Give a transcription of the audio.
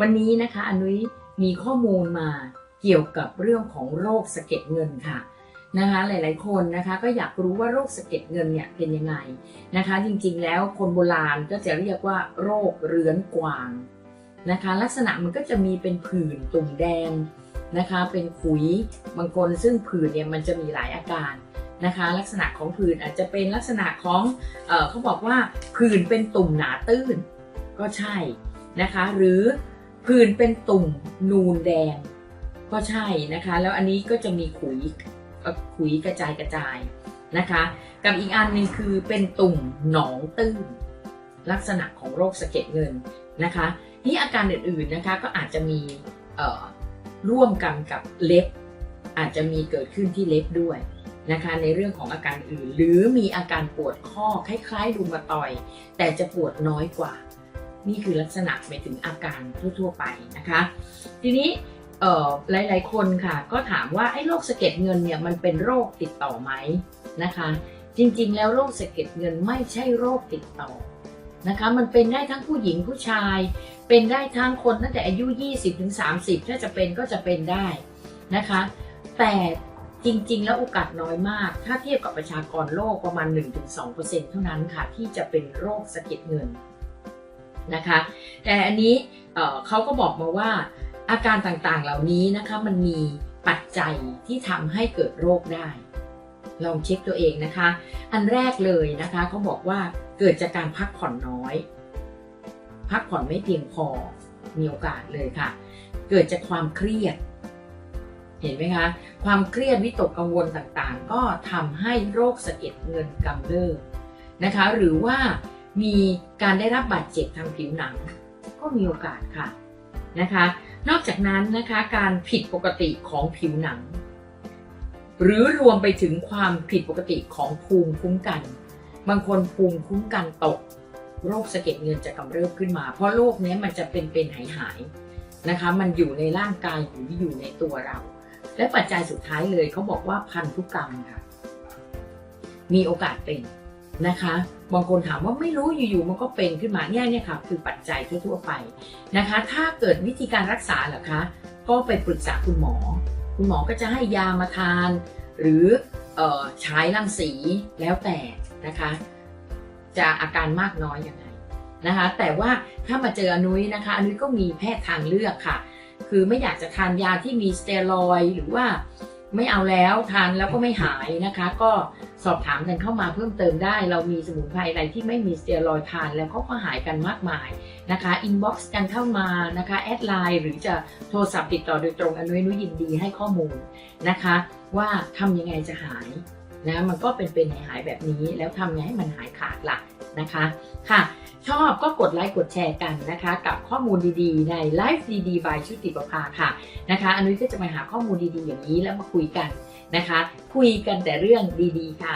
วันนี้นะคะอนุ้ยมีข้อมูลมาเกี่ยวกับเรื่องของโรคสะเก็ดเงินค่ะนะคะหลายๆคนนะคะก็อยากรู้ว่าโรคสะเก็ดเงินเนี่ยเป็นยังไงนะคะจริงๆแล้วคนโบราณก็จะเรียกว่าโรคเรื้อนกวางนะคะลักษณะมันก็จะมีเป็นผื่นตุ่มแดงนะคะเป็นขุยบางคนซึ่งผื่นเนี่ยมันจะมีหลายอาการนะคะลักษณะของผื่นอาจจะเป็นลักษณะของเขาบอกว่าผื่นเป็นตุ่มหนาตื้นก็ใช่นะคะหรือผื่นเป็นตุ่มนูนแดงก็ใช่นะคะแล้วอันนี้ก็จะมีขุยกระจายนะคะกับอีกอันนึงคือเป็นตุ่มหนองตื้นลักษณะของโรคสะเก็ดเงินนะคะนี่อาการอื่นๆนะคะก็อาจจะมีร่วมกันกับเล็บอาจจะมีเกิดขึ้นที่เล็บด้วยนะคะในเรื่องของอาการอื่นหรือมีอาการปวดข้อคล้ายๆรูมาตอยด์แต่จะปวดน้อยกว่านี่คือลักษณะหมายถึงอาการทั่วๆไปนะคะทีนี้หลายๆคนค่ะก็ถามว่าไอ้โรคสะเก็ดเงินเนี่ยมันเป็นโรคติดต่อไหมนะคะจริงๆแล้วโรคสะเก็ดเงินไม่ใช่โรคติดต่อนะคะมันเป็นได้ทั้งผู้หญิงผู้ชายเป็นได้ทั้งคนตั้งแต่อายุ 20-30 ถ้าจะเป็นก็จะเป็นได้นะคะแต่จริงๆแล้วโอกาสน้อยมากถ้าเทียบกับประชากรโลกประมาณ 1-2% เท่านั้นค่ะที่จะเป็นโรคสะเก็ดเงินนะคะแต่อันนี้เขาก็บอกมาว่าอาการต่างๆเหล่านี้นะคะมันมีปัจจัยที่ทำให้เกิดโรคได้ลองเช็คตัวเองนะคะอันแรกเลยนะคะเขาบอกว่าเกิดจากการพักผ่อนน้อยพักผ่อนไม่เพียงพอมีโอกาสเลยค่ะเกิดจากความเครียดเห็นไหมคะความเครียดวิตกกังวลต่างๆก็ทำให้โรคสะเก็ดเงินกำเริบนะคะหรือว่ามีการได้รับบาดเจ็บทางผิวหนังก็มีโอกาสค่ะนะคะนอกจากนั้นนะคะการผิดปกติของผิวหนังหรือรวมไปถึงความผิดปกติของภูมิคุ้มกันบางคนภูมิคุ้มกันตกโรคสะเก็ดเงินจะกำเริบขึ้นมาเพราะโรคนี้มันจะเป็นหายนะคะมันอยู่ในร่างกายหรืออยู่ในตัวเราและปัจจัยสุดท้ายเลยเขาบอกว่าพันธุกรรมค่ะมีโอกาสเป็นนะคะบางคนถามว่าไม่รู้อยู่ๆมันก็เป็นขึ้นมาเนี่ยค่ะคือปัจจัยทั่วไปนะคะถ้าเกิดวิธีการรักษาเหรอคะก็ไปปรึกษาคุณหมอก็จะให้ยามาทานหรือฉายรังสีแล้วแต่นะคะจะอาการมากน้อยยังไงนะคะแต่ว่าถ้ามาเจออนุ้ยนะคะอนุ้ยก็มีแพทย์ทางเลือกค่ะคือไม่อยากจะทานยาที่มีสเตียรอยด์หรือว่าไม่เอาแล้วทานแล้วก็ไม่หายนะคะก็สอบถามกันเข้ามาเพิ่มเติมได้เรามีสมุนไพรอะไรที่ไม่มีสเตียรอยด์ทานแล้วเขาก็หายกันมากมายนะคะอินบ็อกซ์กันเข้ามานะคะแอดไลน์หรือจะโทรศัพท์ติดต่อโดยตรงอนุ้ยยินดีให้ข้อมูลนะคะว่าทำยังไงจะหายนะมันก็เป็นหายแบบนี้แล้วทำไงให้มันหายขาดล่ะนะคะค่ะชอบก็กดไลค์กดแชร์กันนะคะกับข้อมูลดีๆใน Life ดีๆ by ชุติประภาค่ะนะคะอนุ้ยก็จะมาหาข้อมูลดีๆอย่างนี้แล้วมาคุยกันนะคะคุยกันแต่เรื่องดีๆค่ะ